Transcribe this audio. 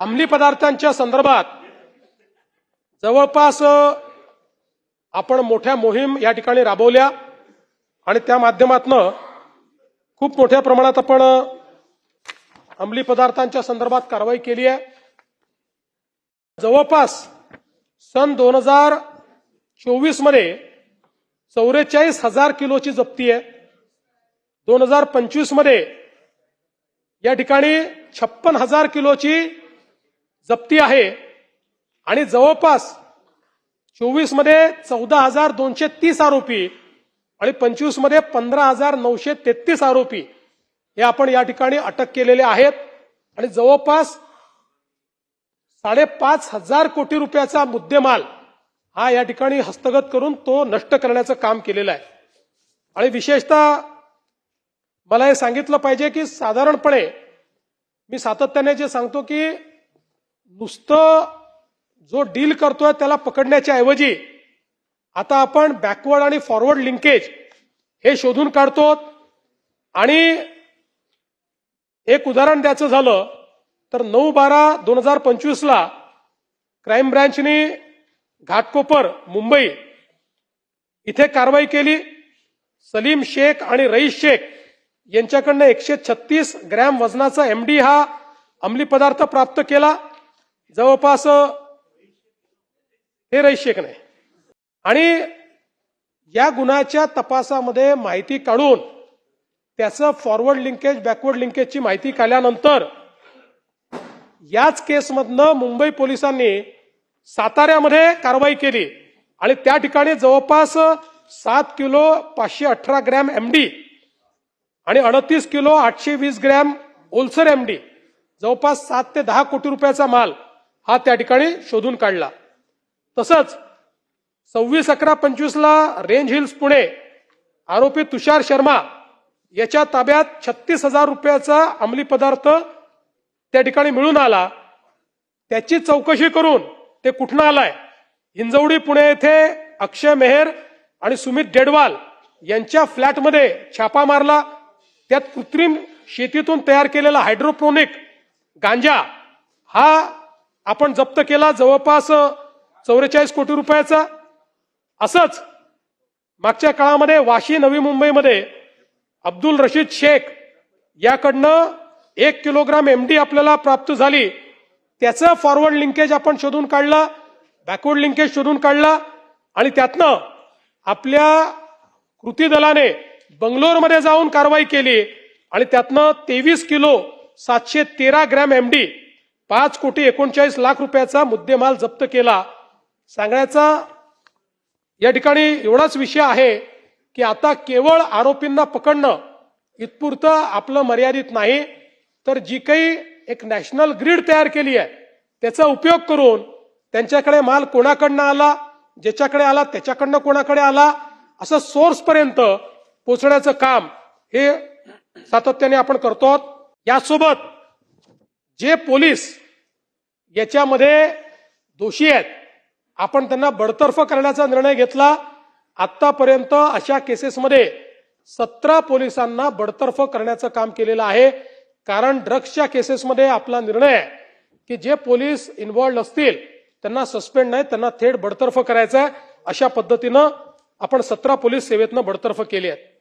अंमली पदार्थांच्या संदर्भात जवळपास आपण मोठ्या मोहीम या ठिकाणी राबवल्या आणि त्या माध्यमातून खूप मोठ्या प्रमाणात आपण अंमली पदार्थांच्या संदर्भात कारवाई केली आहे। जवळपास सन 2024 मध्ये 44,000 किलोची जप्ती आहे। 2025 मध्ये या ठिकाणी 56,000 किलोची जप्ती आहे आणि जवळपास 24 मध्ये 14,230 आरोपी आणि 25 मध्ये 15,933 आरोपी हे आपण या ठिकाणी अटक केलेले आहेत आणि जवळपास 5,500 कोटी रुपयाचा मुद्देमाल हा या ठिकाणी हस्तगत करून तो नष्ट करण्याचं काम केलेलं आहे। आणि विशेषतः मला हे सांगितलं पाहिजे की साधारणपणे मी सातत्याने जे सांगतो की नुसतं जो डील करतोय त्याला पकडण्याच्या ऐवजी आता आपण बॅकवर्ड आणि फॉरवर्ड लिंकेज हे शोधून काढतो। आणि एक उदाहरण द्यायचं झालं तर 9/12/2025 ला क्राईम ब्रँचने घाटकोपर मुंबई इथे कारवाई केली। सलीम शेख आणि रईस शेख यांच्याकडनं 136 ग्रॅम वजनाचा एमडी हा अंमली पदार्थ प्राप्त केला। जवळपास हे रईस शेख नाही आणि या गुन्ह्याच्या तपासामध्ये माहिती काढून त्याचं फॉरवर्ड लिंकेज बॅकवर्ड लिंकेजची माहिती काढल्यानंतर याच केसमधनं मुंबई पोलिसांनी साताऱ्यामध्ये कारवाई केली आणि त्या ठिकाणी जवळपास 7 किलो 518 ग्रॅम एमडी आणि 38 किलो 820 ग्रॅम ओलसर एमडी जवळपास 7 ते 10 कोटी रुपयाचा माल हा त्या ठिकाणी शोधून काढला। तसंच 26/11/25 ला रेंज हिल्स पुणे आरोपी तुषार शर्मा याच्या ताब्यात 36,000 रुपयाचा अंमली पदार्थ त्या ठिकाणी मिळून आला। त्याची चौकशी करून ते कुठनं आलाय हिंजवडी पुणे येथे अक्षय मेहर आणि सुमित डेडवाल यांच्या फ्लॅटमध्ये छापा मारला। त्यात कृत्रिम शेतीतून तयार केलेला हायड्रोपोनिक गांजा हा आपण जप्त केला जवळपास 44 कोटी रुपयाचा। असंच मागच्या काळामध्ये वाशी नवी मुंबईमध्ये अब्दुल रशीद शेख याकडनं 1 किलोग्राम एमडी आपल्याला प्राप्त झाली। त्याचं फॉरवर्ड लिंकेज आपण शोधून काढला, बॅकवर्ड लिंकेज शोधून काढला आणि त्यातनं आपल्या कृती दलाने बंगलोरमध्ये जाऊन कारवाई केली आणि त्यातनं 23 किलो 713 ग्रॅम एमडी 5,39,00,000 रुपयाचा मुद्देमाल जप्त केला। सांगण्याचा या ठिकाणी एवढाच विषय आहे की आता केवळ आरोपींना पकडणं इतपुरतं आपलं मर्यादित नाही तर जी काही एक नॅशनल ग्रीड तयार केली आहे त्याचा उपयोग करून त्यांच्याकडे माल कोणाकडनं आला, ज्याच्याकडे आला त्याच्याकडनं कोणाकडे आला असं सोर्स पर्यंत पोहोचण्याचं काम हे सातत्याने आपण करतो। यासोबत जे पोलीस याच्यामध्ये दोषी आहेत आपण त्यांना बडतर्फ करण्याचा निर्णय घेतला। आतापर्यंत अशा केसेसमध्ये 17 पोलिसांना बडतर्फ करण्याचं काम केलेलं आहे। कारण ड्रग्सच्या केसेसमध्ये आपला निर्णय आहे की जे पोलीस इन्व्हॉल्ड असतील त्यांना सस्पेंड नाही त्यांना थेट बडतर्फ करायचं आहे। अशा पद्धतीनं आपण 17 पोलीस सेवेतनं बडतर्फ केले आहेत।